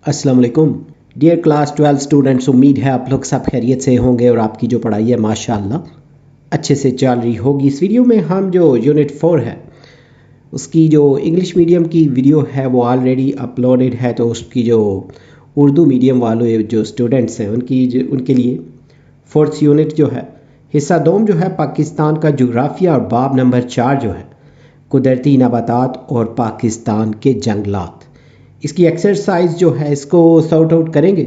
अस्सलाम वालेकुम dear class 12 students, उम्मीद है आप लोग सब खैरियत से होंगे और आपकी जो पढ़ाई है माशाअल्लाह अच्छे से चल रही होगी। इस वीडियो में हम जो यूनिट 4 है उसकी जो इंग्लिश मीडियम की वीडियो है वो ऑलरेडी अपलोडेड है, तो उसकी जो उर्दू मीडियम वाले जो स्टूडेंट्स हैं उनके लिए फोर्थ यूनिट जो है हिस्सा दोम जो है पाकिस्तान का जोग्राफिया और बाब नंबर 4 जो है कुदरती नबातात और पाकिस्तान के जंगलात, इसकी एक्सरसाइज जो है इसको सॉर्ट आउट करेंगे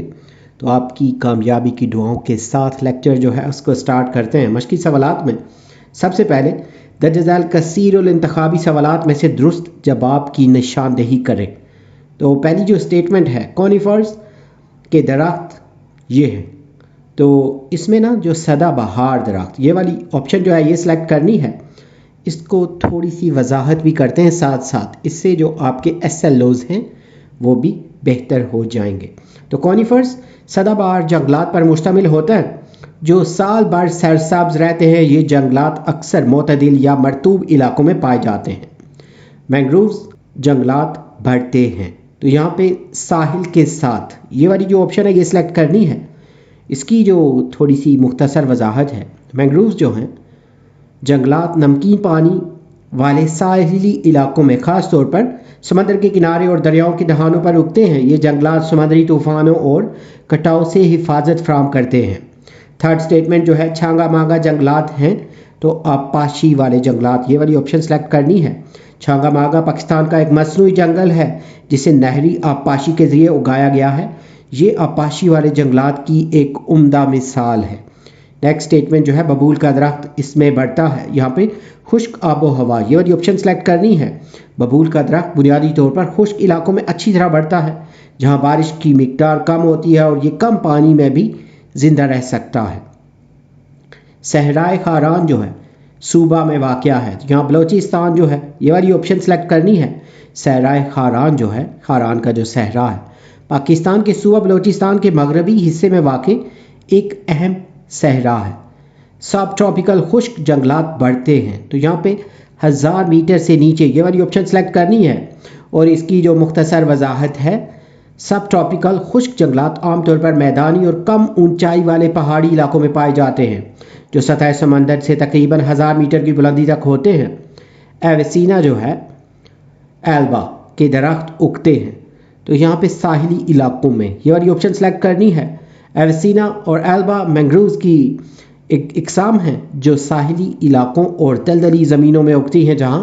तो आपकी कामयाबी की दुआओं के साथ लेक्चर जो है उसको स्टार्ट करते हैं। मश्की सवालात में सबसे पहले दर्ज झैल कसीर और इंतखाबी सवालात में से दुरुस्त जवाब की निशानदेही करें। तो पहली जो स्टेटमेंट है कॉनिफर्स के दरख्त ये है, तो इसमें ना जो सदाबहार दरख्त ये वाली ऑप्शन जो है ये सिलेक्ट करनी है। इसको थोड़ी सी वजाहत भी करते हैं साथ साथ, इससे जो आपके SLOs हैं वो भी बेहतर हो जाएंगे। तो कॉनिफर्स सदाबहार जंगलात पर मुश्तमिल होता है जो साल भर सरसब्ज रहते हैं। ये जंगलात अक्सर मोतदिल या मरतूब इलाकों में पाए जाते हैं। मैंग्रोव्स जंगलात बढ़ते हैं, तो यहाँ पे साहिल के साथ ये वाली जो ऑप्शन है ये सिलेक्ट करनी है। इसकी जो थोड़ी सी मुख्तसर वजाहत है, मैंग्रोव्स जो हैं जंगलात नमकीन पानी वाले साहिली इलाकों में ख़ास तौर पर समंदर के किनारे और दरियाओं के दहानों पर उगते हैं। ये जंगलात समुद्री तूफ़ानों और कटाव से हिफाजत फराहम करते हैं। थर्ड स्टेटमेंट जो है छांगा मांगा जंगलात हैं, तो आपाशी वाले जंगलात ये वाली ऑप्शन सेलेक्ट करनी है। छांगा मांगा पाकिस्तान का एक मसनूई जंगल है जिसे नहरी आपाशी के ज़रिए उगाया गया है। ये आपाशी वाले जंगलात की एक उम्दा मिसाल है। नेक्स्ट स्टेटमेंट जो है बबूल का दरख्त इसमें बढ़ता है। यहाँ पे खुश्क आबो हवा ये वाली ऑप्शन सेलेक्ट करनी है। बबूल का दरख्त बुनियादी तौर पर खुश्क इलाकों में अच्छी तरह बढ़ता है जहाँ बारिश की मिकदार कम होती है और ये कम पानी में भी जिंदा रह सकता है। सहराए खारान जो है सूबा में वाक़या है, यहाँ बलोचिस्तान जो है ये वाली ऑप्शन सेलेक्ट करनी है। सहराए खारान जो है खारान का जो सहरा है पाकिस्तान के सूबा बलोचिस्तान के मगरबी हिस्से में वाक़ एक अहम सहरा है। सब ट्रॉपिकल खुश्क जंगलात बढ़ते हैं, तो यहाँ पे 1000 मीटर से नीचे ये वाली ऑप्शन सेलेक्ट करनी है। और इसकी जो मुख्तसर वजाहत है, सब ट्रॉपिकल खुश्क जंगलात आमतौर पर मैदानी और कम ऊंचाई वाले पहाड़ी इलाकों में पाए जाते हैं जो सतह समंदर से तकरीबन 1000 मीटर की बुलंदी तक होते हैं। एवेसिना जो है एल्बा के दरख्त उगते हैं, तो यहाँ पे साहिली इलाकों में ये वाली ऑप्शन सेलेक्ट करनी है। एवेसिना और एल्बा मैंग्रोव्स की एक इकसाम है जो साहिली इलाकों और दलदली ज़मीनों में उगती हैं जहाँ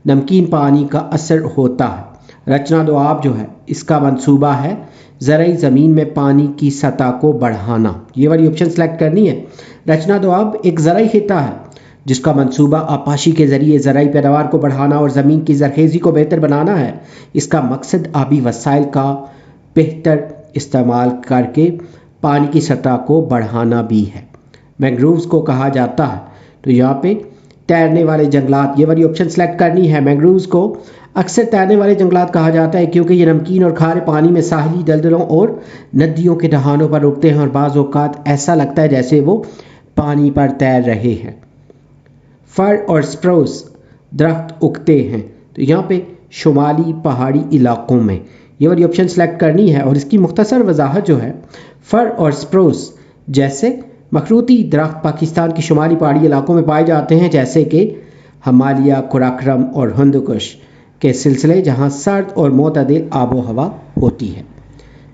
नमकीन पानी का असर होता है। रचना दोआब जो है इसका मंसूबा है ज़रई ज़मीन में पानी की सतह को बढ़ाना, ये वाली ऑप्शन सेलेक्ट करनी है। रचना दोआब एक ज़रई खिता है जिसका मंसूबा आपाशी के ज़रिए ज़रई पैदावार को बढ़ाना और ज़मीन की ज़रखेज़ी को बेहतर बनाना है। इसका मकसद आबी वसाइल का बेहतर इस्तेमाल करके पानी की सतह को बढ़ाना भी है। मैंग्रोव्स को कहा जाता है, तो यहाँ पे तैरने वाले जंगलात ये वाली ऑप्शन सेलेक्ट करनी है। मैंग्रोव्स को अक्सर तैरने वाले जंगलात कहा जाता है क्योंकि ये नमकीन और खारे पानी में साहिली दलदलों और नदियों के दहानों पर उगते हैं और बाज़ औक़ात ऐसा लगता है जैसे वो पानी पर तैर रहे हैं। फर और स्प्रूस दरख्त उगते हैं, तो यहाँ पे शुमाली पहाड़ी इलाकों में ये वाली ऑप्शन सेलेक्ट करनी है। और इसकी मुख्तसर वजाहत जो है फर और स्प्रूस जैसे मखरूती दरख्त पाकिस्तान के शुमाली पहाड़ी इलाकों में पाए जाते हैं जैसे कि हिमालय, कराक्रम और हिंदुकुश के सिलसिले जहां सर्द और मोतदिल आबो हवा होती है।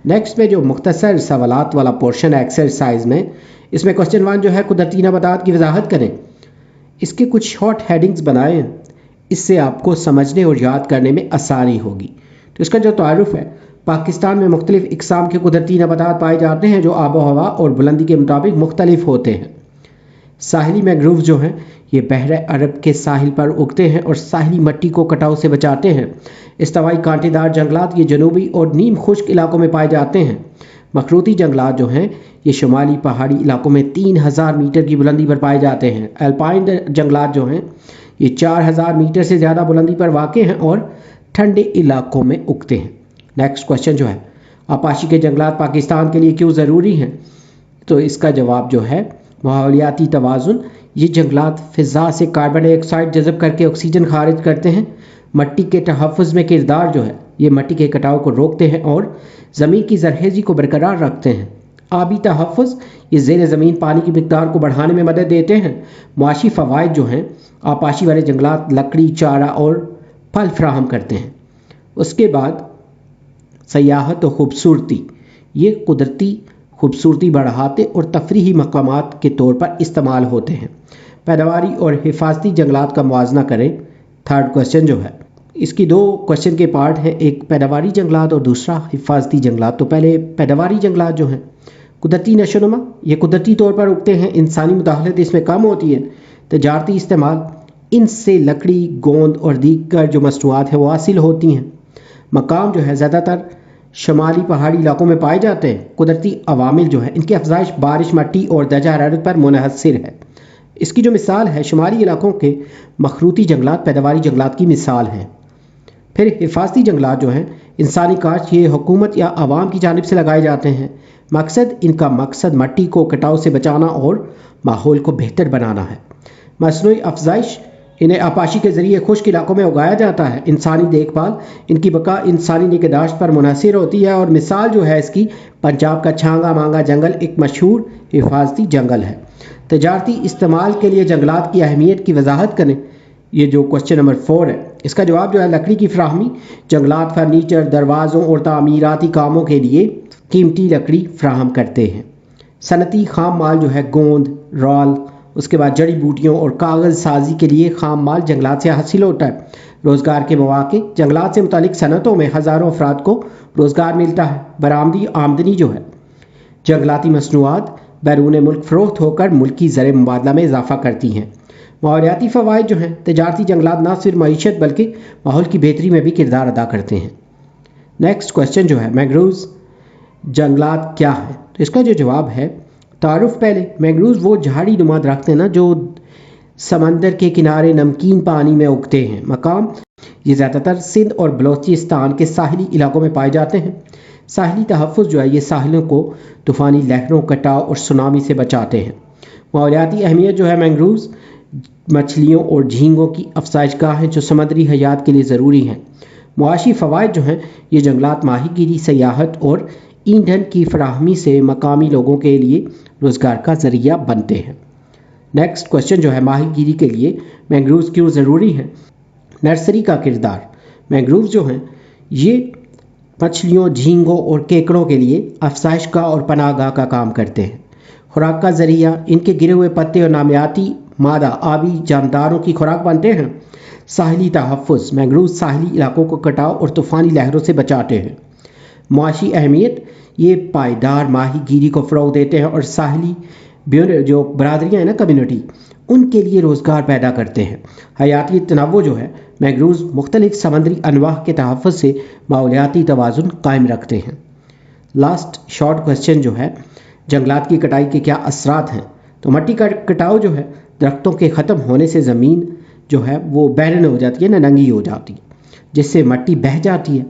नेक्स्ट में जो मुख्तसर सवालात वाला पोर्शन है एक्सरसाइज में, इसमें क्वेश्चन 1 जो है कुदरती नबातात की वजाहत करें। इसके कुछ शॉर्ट हेडिंग्स बनाएं, इससे आपको समझने और याद करने में आसानी होगी। तो इसका जो तारुफ है, पाकिस्तान में मुख्तलिफ इकसाम के कुदरती नबातात पाए जाते हैं जो आबो हवा और बुलंदी के मुताबिक मुख्तलिफ होते हैं। साहिली मैंग्रोव्स जो हैं ये बहरे अरब के साहिल पर उगते हैं और साहिली मिट्टी को कटाव से बचाते हैं। इस्तवाई कांटेदार जंगलात ये जनूबी और नीम खुश्क इलाकों में पाए जाते हैं। मखरूती जंगलात जो हैं ये शुमाली पहाड़ी इलाकों में 3000 मीटर की बुलंदी पर पाए जाते हैं। एल्पाइन जंगलात जो हैं ये 4000 मीटर से ज़्यादा बुलंदी पर वाक़ हैं और ठंडे इलाकों में उगते हैं। नेक्स्ट क्वेश्चन जो है आपाशी के जंगलात पाकिस्तान के लिए क्यों ज़रूरी हैं, तो इसका जवाब जो है माहौलियाती तवाज़ुन। ये जंगलात फ़िज़ा से कार्बन डाइऑक्साइड जज़ब करके ऑक्सीजन खारिज करते हैं। मिट्टी के तहफ़्फ़ुज़ में किरदार जो है ये मिट्टी के कटाव को रोकते हैं और ज़मीन की ज़रखेज़ी को बरकरार रखते हैं। आबी तहफ़्फ़ुज़, ये ज़ेर ज़मीन पानी की मिक़दार को बढ़ाने में मदद देते हैं। मुआशी फ़वाइद जो हैं, आपाशी वाले जंगलात लकड़ी, चारा और फल फराहम करते हैं। उसके बाद सयाहत और ख़ूबसूरती, ये कुदरती खूबसूरती बढ़ाते और तफरीही मकामात के तौर पर इस्तेमाल होते हैं। पैदावारी और हिफाजती जंगलात का मुआवजा करें। थर्ड क्वेश्चन जो है, इसकी दो क्वेश्चन के पार्ट हैं, एक पैदावारी जंगलात और दूसरा हिफाजती जंगलात। तो पहले पैदावारी जंगलात जो हैं, कुदरती नशोनुमा, ये कुदरती तौर पर उगते हैं, इंसानी मुदाखलत इसमें कम होती है। तजारती इस्तेमाल, इनसे लकड़ी, गोंद और दीगर जो मसनूआत हैं वो हासिल होती हैं। मकाम जो है ज़्यादातर शमाली पहाड़ी इलाकों में पाए जाते हैं। कुदरती अवामिल जो है, इनकी अफजाइश बारिश, मिट्टी और दर्जा हरारत पर मुनहसर है। इसकी जो मिसाल है, शुमाली इलाकों के मखरूती जंगलात पैदावारी जंगलात की मिसाल हैं। फिर हिफाजती जंगलात जो हैं, इंसानी काश्त, ये हुकूमत या आवाम की जानिब से लगाए जाते हैं। इनका मकसद मिट्टी को कटाव से बचाना और माहौल को बेहतर बनाना है। मसनूई अफजाइश, इन्हें आपाशी के ज़रिए खुश्क इलाकों में उगाया जाता है। इंसानी देखभाल, इनकी बका इंसानी निगहदाश्त पर मुनहसर होती है और मिसाल जो है इसकी पंजाब का छांगा मांगा जंगल एक मशहूर हिफाजती जंगल है। तजारती इस्तेमाल के लिए जंगलात की अहमियत की वजाहत करें। ये जो क्वेश्चन नंबर 4 है, इसका जवाब जो है लकड़ी की फ्राहमी। जंगलात फर्नीचर, दरवाज़ों और तामीराती कामों के लिए कीमती लकड़ी फ्राहम करते हैं। सनती खाम माल जो है, गोंद, राल, उसके बाद जड़ी बूटियों और कागज़ साजी के लिए खाम माल जंगलात से हासिल होता है। रोज़गार के मौके, जंगलात से मुतालिक सनतों में हज़ारों अफराद को रोज़गार मिलता है। बरामदी आमदनी जो है, जंगलाती मसनूआत बैरून मुल्क फ़रोख्त होकर मुल्की ज़र मुबादला में इजाफ़ा करती हैं। माहौलियाती फ़वाइद जो हैं, तजारती जंगलात न सिर्फ मईशत बल्कि माहौल की बेहतरी में भी किरदार अदा करते हैं। नेक्स्ट क्वेश्चन जो है, मैंग्रोव्स जंगलात क्या है? तो इसका जो जवाब है, तारुफ पहले, मैंग्रोव्स वो झाड़ी नुमा दरख्त हैं ना जो समंदर के किनारे नमकीन पानी में उगते हैं। मकाम, ये ज़्यादातर सिंध और बलोचिस्तान के साहिली इलाकों में पाए जाते हैं। साहिली तहफ़्फ़ुज़ जो है, ये साहिलों को तूफ़ानी लहरों, कटाव और सुनामी से बचाते हैं। माहौलियाती अहमियत जो है, मैंग्रोव्स मछलियों और झींगों की अफसाइशगाह हैं जो समुद्री हयात के लिए ज़रूरी हैं। मुआशी फ़वाइद जो हैं, ये जंगलात माहीगीरी, सयाहत और ईंधन की फराहमी से मकामी लोगों के लिए रोज़गार का ज़रिया बनते हैं। नेक्स्ट क्वेश्चन जो है, माहीगीरी के लिए मैंग्रोव्स क्यों ज़रूरी हैं? नर्सरी का किरदार, मैंग्रोव्स जो हैं ये मछलियों, झींगों और केकड़ों के लिए अफसाइशगाह और पनाहगाह का काम करते हैं। खुराक का ज़रिया, इनके गिरे हुए पत्ते और नामियाती मादा आबी जानदारों की खुराक बनते हैं। साहिली तहफ़्फ़ुज़, मैंग्रोव्स साहिली इलाकों को कटाव और तूफ़ानी लहरों से बचाते हैं। मुआशी अहमियत, ये पायदार माहीगीरी को फ़रोग़ देते हैं और साहिली जो बरादरियाँ हैं ना, कम्युनिटी, उनके लिए रोज़गार पैदा करते हैं। हयाती तनव्वुर जो है, मैंग्रोव्स मुख्तलिफ समंदरी अनवाह के तहफ़्फ़ुज़ से माहौलियाती तवाज़ुन कायम रखते हैं। लास्ट शॉर्ट क्वेश्चन जो है, जंगलात की कटाई के क्या असरात हैं? तो मिट्टी का कटाव जो है, दरख्तों के ख़त्म होने से ज़मीन जो है वो बैरन हो जाती है ना, नंगी हो जाती है, जिससे मिट्टी बह जाती है।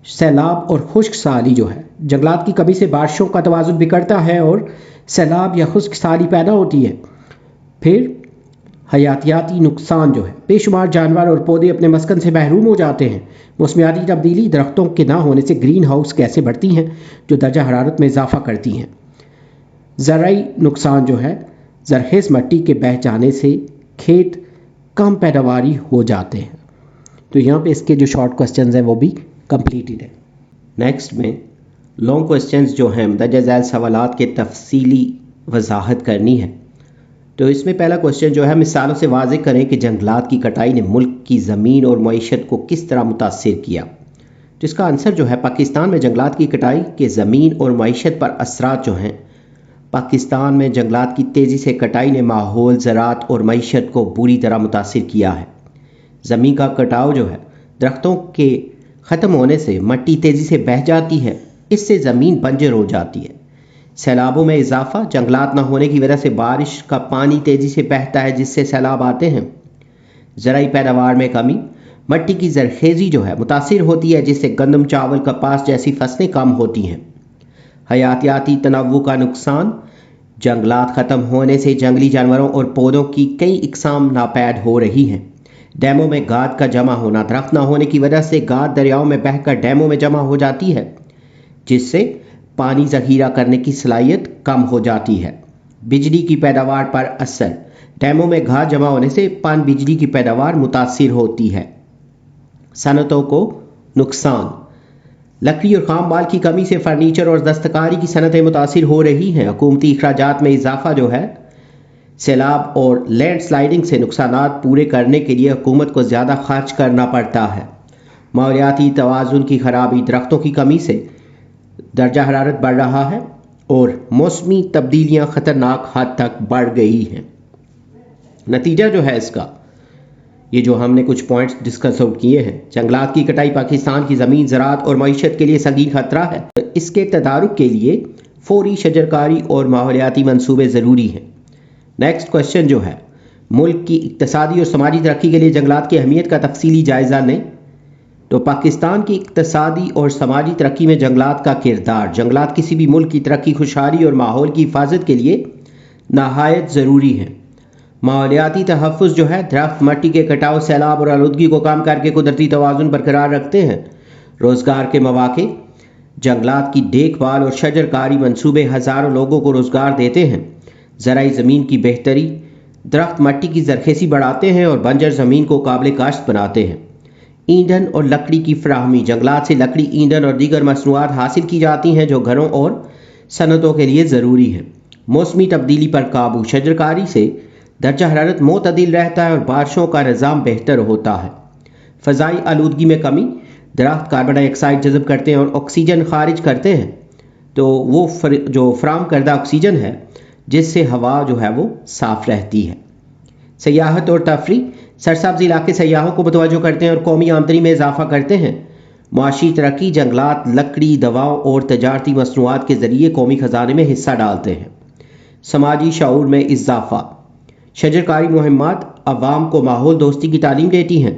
सैलाब और खुश्क साली जो है, जंगलात की कमी से बारिशों का तवाज़ुन बिगड़ता है और सैलाब या खुश्क साली पैदा होती है। फिर हयातियाती नुकसान जो है, बेशुमार जानवर और पौधे अपने मस्कन से महरूम हो जाते हैं। मौसमियाती तब्दीली, दरख्तों के ना होने से ग्रीन हाउस गैसें बढ़ती हैं जो दर्जा हरारत में इजाफा करती हैं। ज़राई नुकसान जो है, ज़रखेज़ मिट्टी के बह जाने से खेत कम पैदावारी हो जाते हैं। तो यहाँ पे इसके जो शॉर्ट क्वेश्चंस हैं वो भी कंप्लीटेड है। नेक्स्ट में लॉन्ग क्वेश्चंस जो हैं, मदर्जा झैल सवालात के तफसीली वजाहत करनी है। तो इसमें पहला क्वेश्चन जो है, मिसालों से वाज़ेह करें कि जंगलात की कटाई ने मुल्क की ज़मीन और मईशत को किस तरह मुतासिर किया। तो इसका आंसर जो है, पाकिस्तान में जंगलात की कटाई के ज़मीन और मईशत पर असरात जो हैं, पाकिस्तान में जंगलात की तेज़ी से कटाई ने माहौल, ज़राअत और मईशत को बुरी तरह मुतासिर किया है। ज़मीन का कटाव जो है, दरख्तों के ख़त्म होने से मिट्टी तेज़ी से बह जाती है, इससे ज़मीन बंजर हो जाती है। सैलाबों में इजाफा, जंगलात न होने की वजह से बारिश का पानी तेज़ी से बहता है जिससे सैलाब आते हैं। ज़राई पैदावार में कमी, मिट्टी की ज़रखेज़ी जो है मुतासिर होती है जिससे गंदम, चावल, कपास जैसी फसलें कम होती हैं। हयातियाती तनव्वु का नुकसान, जंगलात ख़त्म होने से जंगली जानवरों और पौधों की कई इकसाम नापैद हो रही हैं। डैमों में गाद का जमा होना, दरख्त ना होने की वजह से गाद दरियाओं में बहकर डैमों में जमा हो जाती है, जिससे पानी ज़ख़ीरा करने की सलाहियत कम हो जाती है। बिजली की पैदावार पर असर, डैमों में गाद जमा होने से पन बिजली की पैदावार मुतासिर होती है। सनतों को नुकसान, लकड़ी और खाम माल की कमी से फर्नीचर और दस्तकारी की सनतें मुतासिर हो रही हैं। हुकूमती अखराजात में इजाफा जो है, सैलाब और लैंड स्लाइडिंग से नुकसानात पूरे करने के लिए हुकूमत को ज़्यादा खर्च करना पड़ता है। माहौलियाती तवाज़ुन की खराबी, दरख्तों की कमी से दर्जा हरारत बढ़ रहा है और मौसमी तब्दीलियाँ ख़तरनाक हद तक बढ़ गई हैं। नतीजा जो है इसका, ये जो हमने कुछ पॉइंट्स डिस्कस आउट किए हैं, जंगलात की कटाई पाकिस्तान की ज़मीन, ज़राअत और मईशत के लिए संगीन खतरा है। इसके तदारुक के लिए फौरी शजरकारी और माहौलियाती मंसूबे ज़रूरी हैं। नेक्स्ट क्वेश्चन जो है, मुल्क की इक़्तिसादी और समाजी तरक्की के लिए जंगलात की अहमियत का तफसीली जायज़ा लें। तो पाकिस्तान की इक़्तिसादी और समाजी तरक्की में जंगलात का किरदार, जंगलात किसी भी मुल्क की तरक्की, खुशहाली और माहौल की हिफाजत के लिए नहायत ज़रूरी है। माहौलियाती तहफ़्फ़ुज़ जो है, दरख्त मट्टी के कटाव, सैलाब और आलूदगी को कम करके कुदरती तवाज़ुन बरकरार रखते हैं। रोज़गार के मौक़े, जंगलात की देखभाल और शजरकारी मंसूबे हज़ारों लोगों को रोज़गार देते हैं। ज़राई ज़मीन की बेहतरी, दरख्त मट्टी की ज़रख़ेज़ी बढ़ाते हैं और बंजर ज़मीन को काबिल काश्त बनाते हैं। ईंधन और लकड़ी की फराहमी, जंगलात से लकड़ी, ईंधन और दीगर मसनूआत हासिल की जाती हैं जो घरों और सनतों के लिए ज़रूरी है। मौसमी तब्दीली पर काबू, शजरकारी से दर्जा हरारत मोतदिल रहता है और बारिशों का निज़ाम बेहतर होता है। फ़ज़ाई आलूदगी में कमी, दरख्त कार्बन डाइऑक्साइड जज़ब करते हैं और ऑक्सीजन खारिज करते हैं, तो वो जो फराम करदा ऑक्सीजन है जिससे हवा जो है वो साफ़ रहती है। सयाहत और तफरी, सरसब्ज़ इलाके सयाहों को मुतवज्जो करते हैं और कौमी आमदनी में इजाफा करते हैं। मुआशी तरक्की, जंगलात लकड़ी, दवाओं और तजारती मसनूआत के ज़रिए कौमी ख़जाने में हिस्सा डालते हैं। समाजी शऊर में इजाफा, शजरकारी मुहिम्मात अवाम को माहौल दोस्ती की तालीम देती हैं।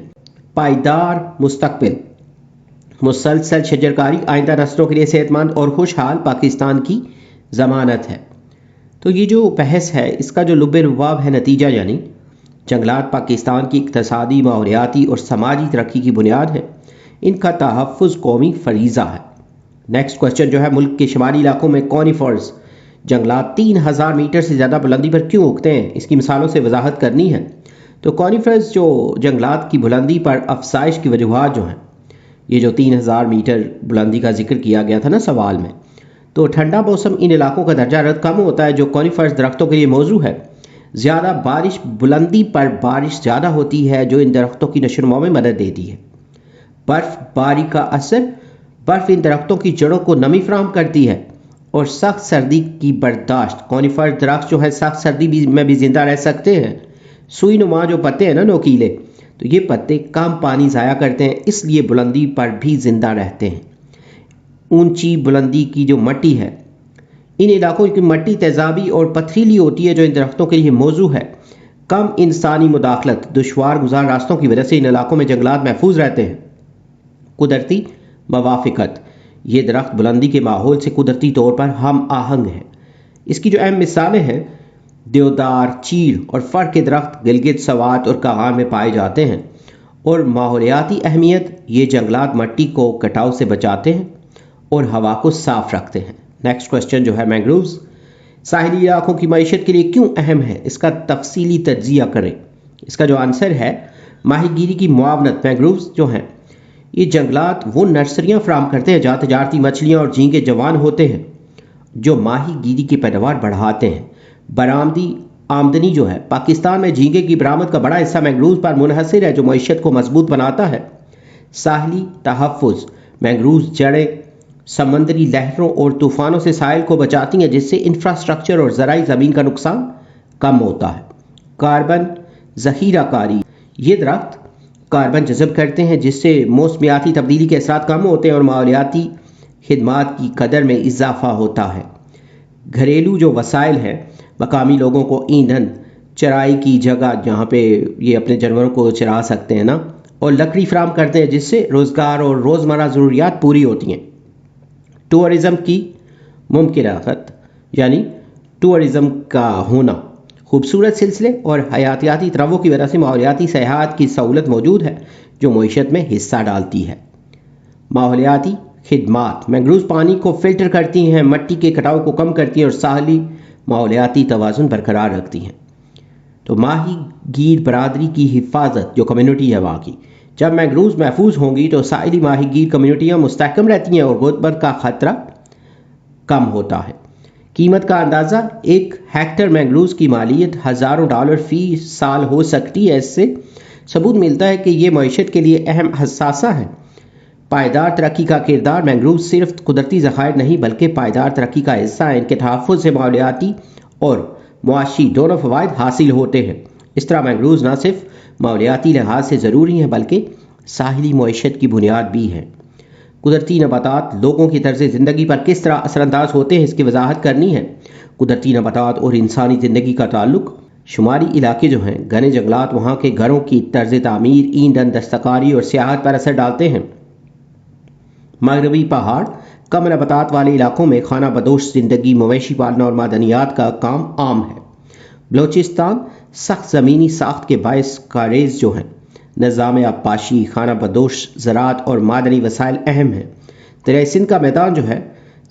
पायदार मुस्तकबिल, मुसलसल शजरकारी आइंदा नस्लों के लिए सेहतमंद और खुशहाल पाकिस्तान की ज़मानत है। तो ये जो बहस है, इसका जो लुब्बे लुबाब है, नतीजा यानी जंगलात पाकिस्तान की इक़्तिसादी, माहौलियाती और समाजी तरक्की की बुनियाद है। इनका तहफ़्फ़ुज़ कौमी फ़रीज़ा है। नेक्स्ट क्वेश्चन जो है, मुल्क के शुमाली इलाकों में कॉनिफ़र्स जंगलात 3000 मीटर से ज़्यादा बुलंदी पर क्यों उगते हैं, इसकी मिसालों से वजाहत करनी है। तो कॉनिफ़र्स जो जंगलात की बुलंदी पर अफसाइश की वजूहात जो हैं, ये जो 3000 मीटर बुलंदी का जिक्र किया गया था ना सवाल में, तो ठंडा मौसम इन इलाकों का दर्जा हरारत कम होता है जो कॉनिफ़र्स दरख्तों के लिए मौजू है। ज़्यादा बारिश, बुलंदी पर बारिश ज़्यादा होती है जो इन दरख्तों की नशोनुमा में मदद देती है। बर्फ़बारी का असर, बर्फ़ इन दरख्तों की जड़ों को नमी फराहम करती है और सख्त सर्दी की बर्दाश्त। कॉनिफ़र दरख्त जो है सख्त सर्दी में भी ज़िंदा रह सकते हैं। सुई नुमा जो पत्ते हैं ना, नोकीले, तो ये पत्ते कम पानी ज़ाया करते हैं, इसलिए बुलंदी पर भी ज़िंदा रहते हैं। ऊंची बुलंदी की जो मट्टी है, इन इलाकों की मट्टी तेज़ाबी और पथरीली होती है जो इन दरख्तों के लिए मौजू है। कम इंसानी मुदाखलत, दुश्वार गुजार रास्तों की वजह से इन इलाकों में जंगलात महफूज रहते हैं। कुदरती मवाफ़िकत, ये दरख्त बुलंदी के माहौल से कुदरती तौर पर हम आहंग है। इसकी जो अहम मिसालें हैं, देवदार, चीड़ और फर के दरख्त गिलगित, सवात और कागान में पाए जाते हैं। और माहौलियाती अहमियत, ये जंगलात मट्टी को कटाव से बचाते हैं और हवा को साफ रखते हैं। नेक्स्ट क्वेश्चन जो है, मैंग्रोव्स साहिली इलाकों की मईशत के लिए क्यों अहम है, इसका तफसीली तज्जिया करें। इसका जो आंसर है, माहीगीरी की मुआवनत। मैंग्रोव्स जो हैं, ये जंगलात वो नर्सरियाँ फराहम करते हैं जहाँ तजारती मछलियाँ और झींगे जवान होते हैं जो माहीगीरी की पैदावार बढ़ाते हैं। बरामदी आमदनी जो है, पाकिस्तान में झींगे की बरामद का बड़ा हिस्सा मैंग्रोव्स पर मुनहसर है जो मईशत को मजबूत बनाता है। साहली तहफ़्फ़ुज़, मैंग्रोव्स जड़ें समंदरी लहरों और तूफ़ानों से साहिल को बचाती हैं जिससे इंफ्रास्ट्रक्चर और ज़राई ज़मीन का नुकसान कम होता है। कार्बन ज़ख़ीराकारी, ये दरख्त कार्बन जज़ब करते हैं जिससे मौसमियाती तब्दीली के असरात कम होते हैं और माहौलियाती खिदमात की कदर में इजाफा होता है। घरेलू जो वसाइल हैं, मकामी लोगों को ईंधन, चराई की जगह जहाँ पे ये अपने जानवरों को चरा सकते हैं ना, और लकड़ी फराहम करते हैं जिससे रोज़गार और रोज़मर्रा ज़रूरियात पूरी होती हैं। टूरिज़म की मुमकिनात, यानी टूरिज़म का होना खूबसूरत सिलसिले और हयातियाती तनव्वुर की वजह से माहौलियाती सयाहत की सहूलत मौजूद है जो मईशत में हिस्सा डालती है। माहौलियाती खिदमात मैंग्रोव पानी को फिल्टर करती हैं, मिट्टी के कटाव को कम करती हैं और साहली माहौलियाती तवाज़ुन बरकरार रखती हैं। तो माही गीर बरादरी की हिफाजत जो कम्युनिटी है वहाँ की, जब मैंग्रोव महफूज होंगी तो साहिली माही गीर कम्युनिटियाँ मुस्तहकम रहती हैं और गुर्बत का ख़तरा कम होता है। कीमत का अंदाज़ा, 1 हेक्टर मैंग्रोव की मालियत हज़ारों डॉलर फी साल हो सकती है। इससे सबूत मिलता है कि ये मईशत के लिए अहम हसासा है। पायदार तरक्की का किरदार, मैंग्रोव सिर्फ कुदरती ज़खायर नहीं बल्कि पायदार तरक्की का हिस्सा है। इनके तहफ़्फ़ुज़ से माहौलियाती और मुआशी दोनों फ़वाइद हासिल होते हैं। इस तरह मैंग्रोव न सिर्फ माहौलियाती लिहाज से ज़रूरी हैं बल्कि साहिली मईशत की बुनियाद भी हैं। कुदरती नबातात लोगों की तर्ज़ ज़िंदगी पर किस तरह असरअंदाज होते हैं इसकी वजाहत करनी है। कुदरती नबातात और इंसानी ज़िंदगी का ताल्लुक़, शुमारी इलाके जो हैं घने जंगलात वहाँ के घरों की तर्ज़ तामीर, ईंधन, दस्तकारी और सियाहत पर असर डालते हैं। मगरबी पहाड़ कम नबातात वाले इलाकों में खाना बदोश ज़िंदगी, मवेशी पालना और मादनियात का काम आम है। बलोचिस्तान सख्त ज़मीनी साख्त के बायस कारेज़ जो हैं, निज़ाम आबपाशी, खाना बदोश ज़राअत और मादनी वसाइल अहम हैं। दरियाई सिंध का मैदान जो है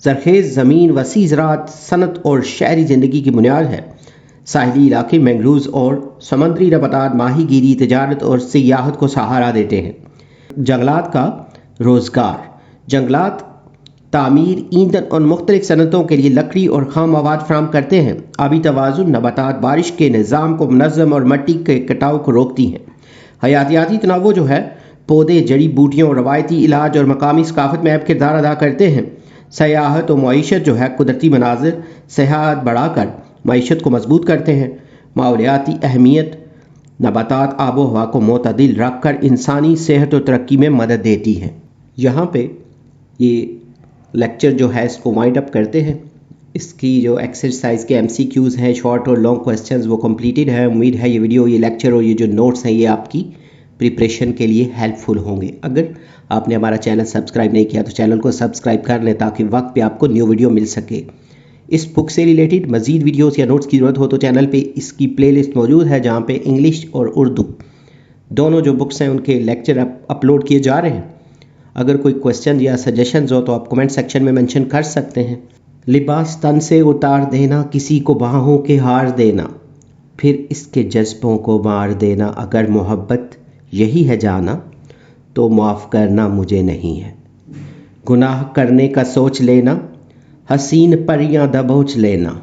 ज़रख़ेज़ ज़मीन, वसी ज़राअत, सनत और शहरी ज़िंदगी की बुनियाद है। साहिली इलाके मैंग्रोव और समंदरी नबातात माही गिरी, तजारत और सियाहत को सहारा देते हैं। जंगलात का रोज़गार, जंगलात तामीर, ईंधन और मुख्तलिफ सनतों के लिए लकड़ी और खाम मवाद फराहम करते हैं। आबी तवाज़ुन, नबातात बारिश के निज़ाम को मुनज़्ज़म और मिट्टी के कटाव को रोकती हैं। हयातियाती तनव्वुर जो है पौधे, जड़ी बूटियों, रवायती इलाज और मकामी सकाफत में अहम किरदार अदा करते हैं। सयाहत और मईशत जो है कुदरती मनाज़िर सयाहत बढ़ाकर मईशत को मजबूत करते हैं। माहौलियाती अहमियत, नबातात आबो हवा को मोतदिल रख कर इंसानी सेहत और तरक्की में मदद देती हैं। यहाँ पे ये लेक्चर जो है इसको वाइंड अप करते हैं। इसकी जो एक्सरसाइज के MCQs हैं, शॉर्ट और लॉन्ग क्वेश्चंस, वो कंप्लीटेड है। उम्मीद है ये वीडियो, ये लेक्चर और ये जो नोट्स हैं ये आपकी प्रिपरेशन के लिए हेल्पफुल होंगे। अगर आपने हमारा चैनल सब्सक्राइब नहीं किया तो चैनल को सब्सक्राइब कर लें ताकि वक्त पे आपको न्यू वीडियो मिल सके। इस बुक से रिलेटेड मज़ीद वीडियोस या नोट्स की ज़रूरत हो तो चैनल पे इसकी प्लेलिस्ट मौजूद है जहाँ पे इंग्लिश और उर्दू दोनों जो बुक्स हैं उनके लेक्चर अपलोड किए जा रहे हैं। अगर कोई क्वेश्चन या सजेशंस हो तो आप कमेंट सेक्शन में मेंशन कर सकते हैं। लिबास तन से उतार देना, किसी को बाहों के हार देना, फिर इसके जज्बों को मार देना। अगर मोहब्बत यही है जाना तो माफ़ करना मुझे नहीं है। गुनाह करने का सोच लेना, हसीन परियां दबोच लेना,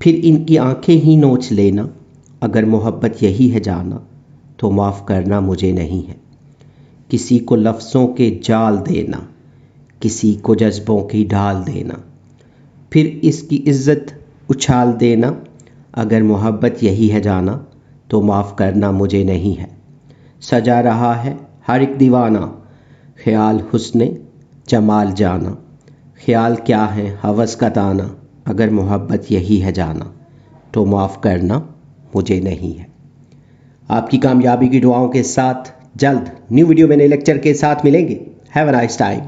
फिर इनकी आंखें ही नोच लेना। अगर मोहब्बत यही है जाना तो माफ़ करना मुझे नहीं है। किसी को लफ्ज़ों के जाल देना, किसी को जज्बों की ढाल देना, फिर इसकी इज़्ज़त उछाल देना। अगर मोहब्बत यही है जाना तो माफ़ करना मुझे नहीं है। सजा रहा है हर एक दीवाना, ख्याल हुस्ने जमाल जाना। ख्याल क्या है हवस का ताना, अगर मोहब्बत यही है जाना तो माफ़ करना मुझे नहीं है। आपकी कामयाबी की दुआओं के साथ जल्द न्यू वीडियो में नए लेक्चर के साथ मिलेंगे। Have a nice time.